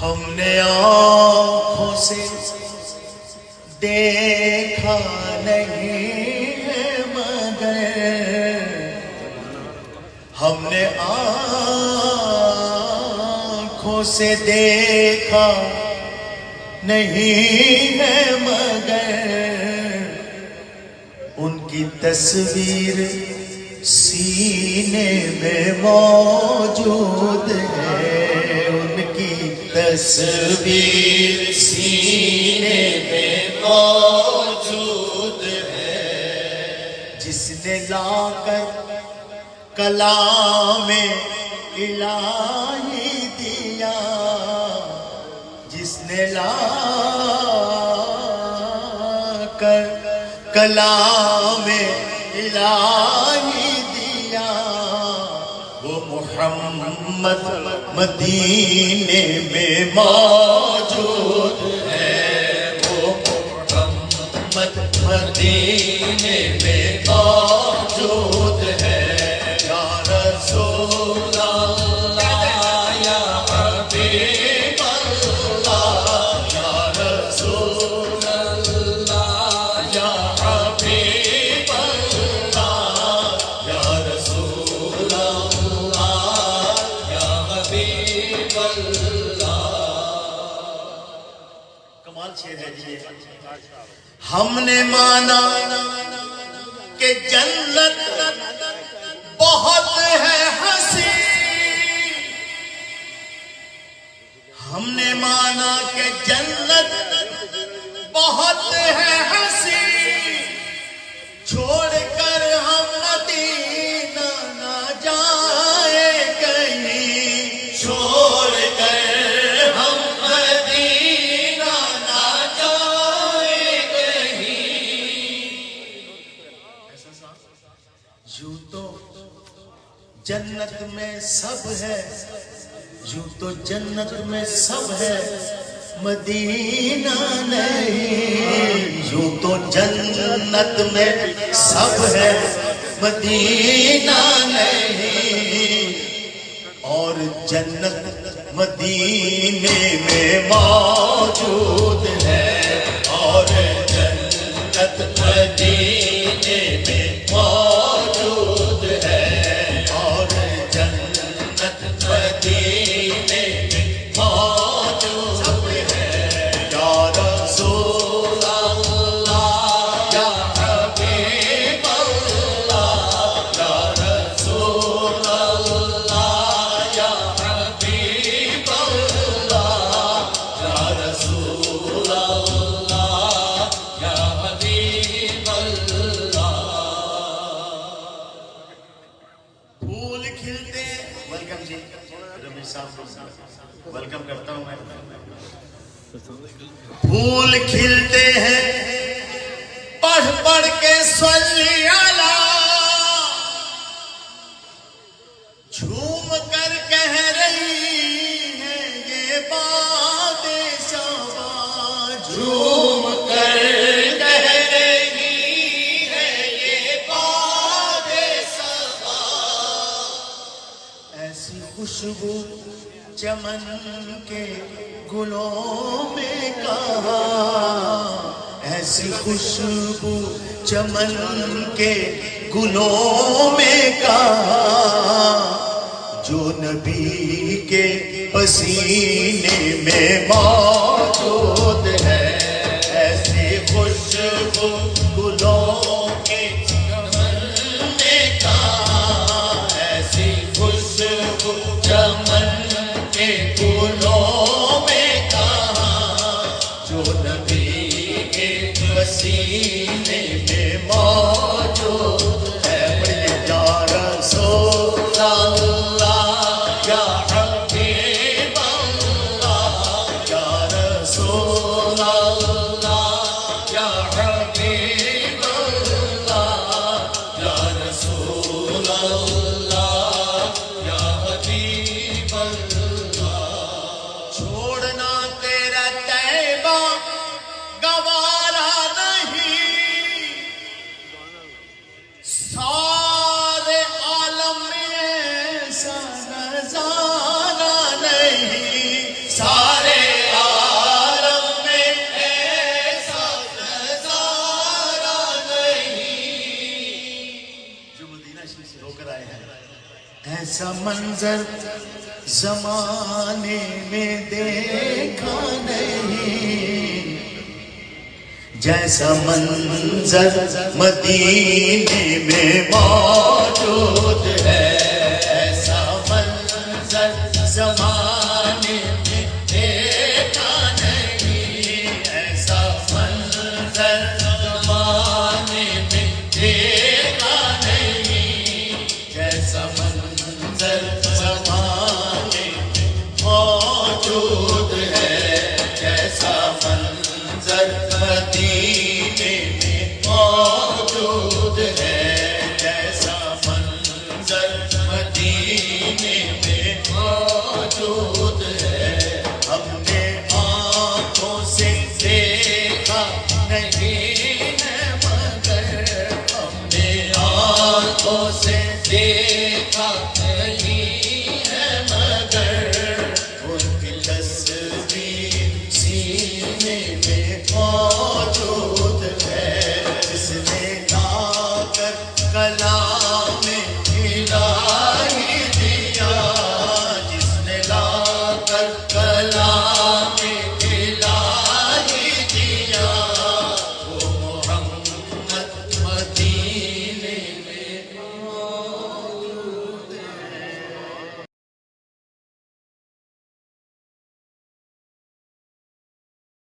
ہم نے آنکھوں سے دیکھا نہیں ہے مگر ہم نے آنکھوں سے دیکھا نہیں ہے مگر ان کی تصویر سینے میں موجود ہے، ان کی تصویر سینے میں موجود ہے، جس نے لا کر کلام الہی دیا، جس نے لا کر کلام الہی دیا، وہ محمد مدینے میں موجود ہے، وہ محمد مدینے میں موجود ہے، یا رسول اللہ یا حبیب اللہ، یا رسول اللہ یا حبیب اللہ، یا رسول اللہ یا حبیب اللہ۔ کمال شعر ہے جی۔ ہم نے مانا کہ جنت بہت ہے حسین، ہم نے مانا کہ جنت بہت ہے حسین، چھوڑ کر ہم مدینہ نہ جائے کہیں، چھوڑ کر ہم مدینہ نہ جائے کہیں، یوں تو جنت میں سب ہے، یوں تو جنت میں سب ہے مدینہ نہیں، یوں تو جنت میں سب ہے مدینہ نہیں، اور جنت مدینے میں موجود ہے، اور جنت مدینے میں موجود ہے، اور جنت مدینے میں موجود ہے، یا رسول اللہ یا حبیب اللہ، یا رسول اللہ یا حبیب اللہ، یا رسول اللہ یا حبیب اللہ۔ پھول کھلتے، ویلکم جی رمیش صاحب کو ویلکم کرتا ہوں میں۔ پھول کھلتے ہیں پڑھ پڑھ کے صلی علی، جھوم کر کہہ رہی ہے یہ بات شبا، جھوم کر کہہ رہی ہے یہ بات شبا، ایسی خوشبو چمن کے گلوں میں کہاں، ایسی خوشبو چمن کے گلوں میں کہاں، جو نبی کے پسینے میں موجود ہے، ایسی خوشبو گلوں کے چمن میں کہاں، ایسی خوشبو چمن کے گلوں میں کہاں، جو نبی کے پسینے میں موجود ہے، یا رسول اللہ یا حبیب اللہ، یا رسول منظر زمانے میں دیکھا نہیں، جیسا منظر مدینے میں موجود ہے، ایسا منظر زمانے میں دیکھا نہیں، ایسا منظر زمانے میں دیکھا نہیں، جیسا منظر زمانے میں موجود ہے، جیسا منظر مدینے میں موجود ہے، جیسا منظر مدینے میں موجود ہے۔ ہم نے آنکھوں سے دیکھا نہیں ہے مگر، ہم نے آنکھوں سے دیکھا نہیں ہے مگر، ان کی تصویر سینے میں موجود ہے، جس نے لا کر کلام الہی